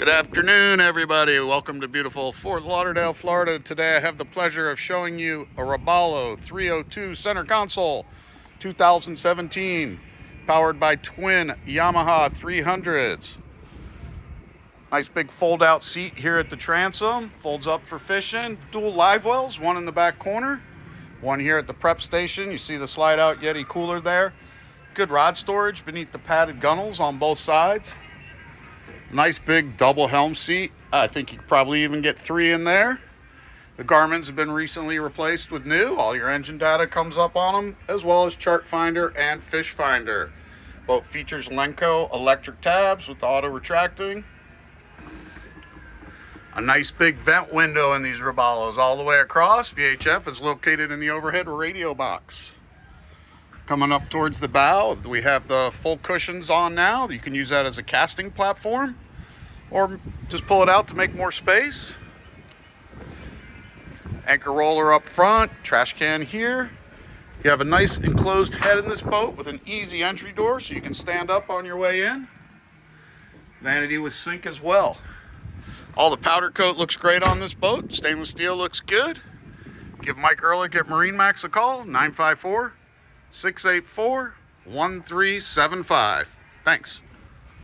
Good afternoon, everybody. Welcome to beautiful Fort Lauderdale, Florida. Today I have the pleasure of showing you a Robalo 302 center console 2017, powered by twin Yamaha 300s. Nice big fold-out seat here at the transom. Folds up for fishing. Dual live wells, one in the back corner, one here at the prep station. You see the slide-out Yeti cooler there. Good rod storage beneath the padded gunnels on both sides. Nice big double helm seat. I think you could probably even get 3 in there. The Garmins have been recently replaced with new. All your engine data comes up on them, as well as chart finder and fish finder. Boat features Lenco electric tabs with auto retracting. A nice big vent window in these Robalos all the way across. VHF is located in the overhead radio box. Coming up towards the bow, we have the full cushions on now. You can use that as a casting platform or just pull it out to make more space. Anchor roller up front, trash can here. You have a nice enclosed head in this boat with an easy entry door so you can stand up on your way in. Vanity with sink as well. All the powder coat looks great on this boat. Stainless steel looks good. Give Mike Ehrlich at MarineMax a call, 954-684-1375. Thanks.